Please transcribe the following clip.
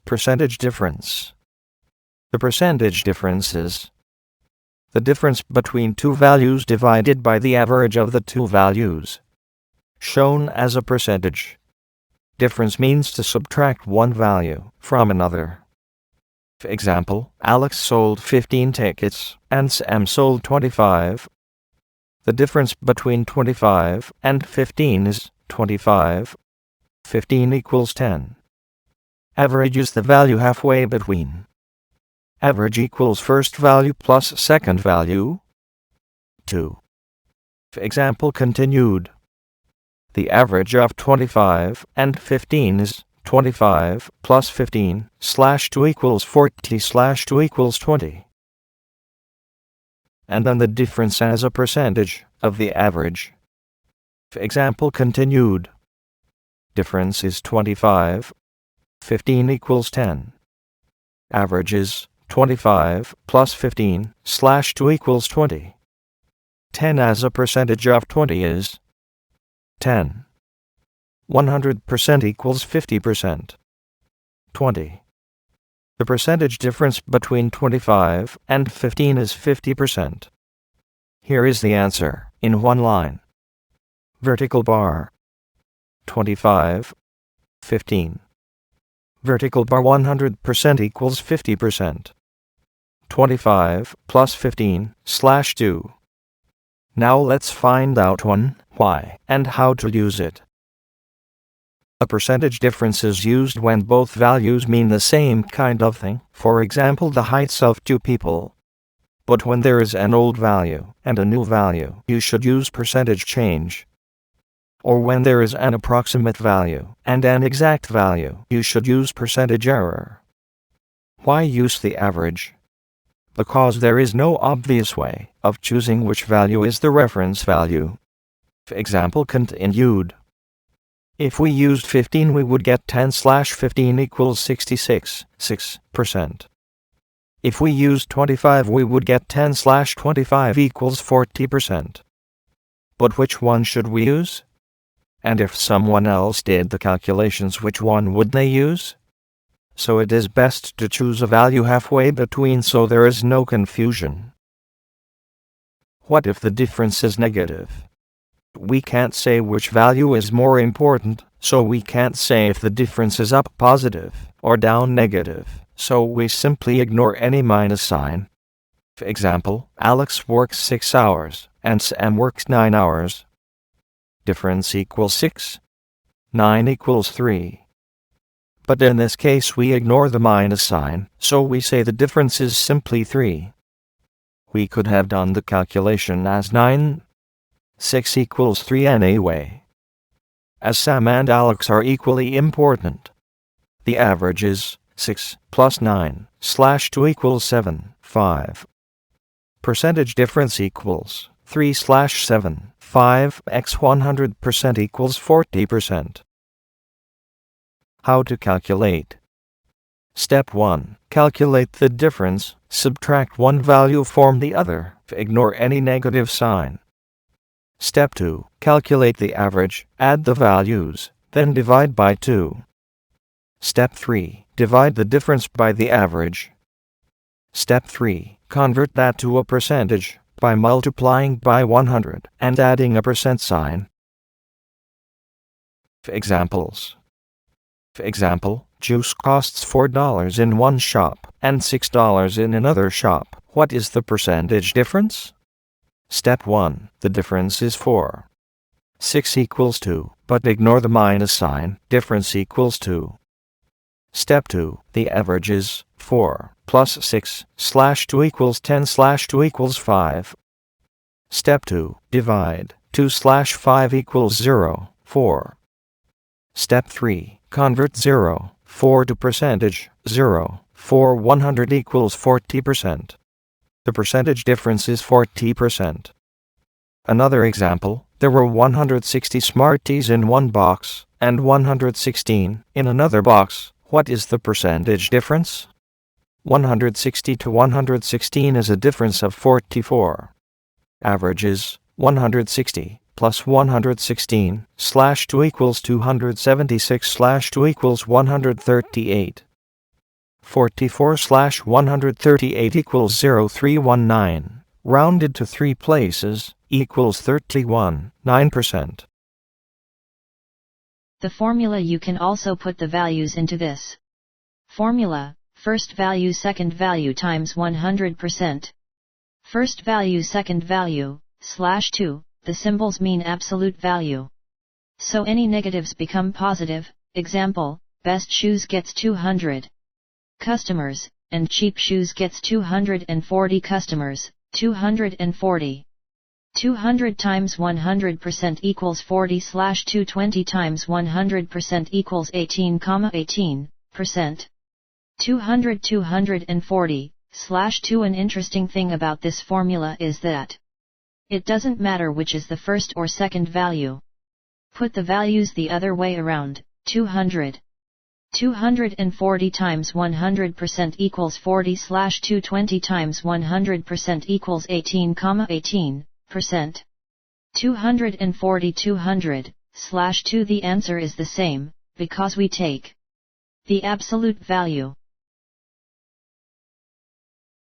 Percentage difference. The percentage difference is the difference between two values divided by the average of the two values, shown as a percentage. Difference means to subtract one value from another. For example, Alex sold 15 tickets and Sam sold 25. The difference between 25 and 15 is 25. 15 equals 10. Average is the value halfway between. Average equals first value plus second value. 2. For example continued. The average of 25 and 15 is 25 plus 15 / 2 equals 40 / 2 equals 20. And then the difference as a percentage of the average. For example continued. Difference is 25. 15 equals 10. Average is 25 plus 15 / 2 equals 20. 10 as a percentage of 20 is 10. 100% equals 50%. 20. The percentage difference between 25 and 15 is 50%. Here is the answer, in one line. Vertical bar. 25. 15. Vertical bar 100% equals 50%. 25 plus 15 / 2. Now let's find out when, why, and how to use it. A percentage difference is used when both values mean the same kind of thing, for example the heights of two people. But when there is an old value and a new value, you should use percentage change. Or when there is an approximate value and an exact value, you should use percentage error. Why use the average? Because there is no obvious way of choosing which value is the reference value. For example continued. If we used 15 we would get 10 / 15 equals 66.6%. If we used 25 we would get 10 / 25 equals 40%. But which one should we use? And if someone else did the calculations, which one would they use? So it is best to choose a value halfway between so there is no confusion. What if the difference is negative? We can't say which value is more important, so we can't say if the difference is up positive or down negative, so we simply ignore any minus sign. For example, Alex works 6 hours and Sam works 9 hours. Difference equals 6. 9 equals 3. But in this case we ignore the minus sign, so we say the difference is simply 3. We could have done the calculation as 9. 6 equals 3 anyway. As Sam and Alex are equally important, the average is 6 plus 9 / 2 equals 7. 5. Percentage difference equals 3 / 7. 5 x 100% equals 40%. How to calculate? Step 1. Calculate the difference, subtract one value from the other, ignore any negative sign. Step 2. Calculate the average, add the values, then divide by 2. Step 3. Divide the difference by the average. Step 3. Convert that to a percentage by multiplying by 100 and adding a % sign. Examples. For example, juice costs $4 in one shop and $6 in another shop. What is the percentage difference? Step 1. The difference is 4. 6 equals 2, but ignore the minus sign. Difference equals 2. Step 2. The average is 4 plus 6 / 2 equals 10 / 2 equals 5. Step 2. Divide. 2 / 5 equals 0. 4. Step 3. Convert 0. 4 to percentage. 0. 4 100 equals 40%. The percentage difference is 40%. Another example, there were 160 Smarties in one box and 116 in another box. What is the percentage difference? 160 to 116 is a difference of 44. Average is 160 plus 116 / 2 equals 276 / 2 equals 138. 44/138 equals 0319. Rounded to 3 places, equals 31.9%. The formula. You can also put the values into this formula: first value second value times 100%. First value second value, /2, the symbols mean absolute value. So any negatives become positive. Example, best shoes gets 200 customers, and cheap shoes gets 240 customers, 240. 200 times 100% equals 40/220 times 100% equals 18,18%. 240/2. An interesting thing about this formula is that it doesn't matter which is the first or second value. Put the values the other way around. 240 times 100% equals 40/220 times 100% equals 18,18%. 240/200/2. The answer is the same, because we take the absolute value.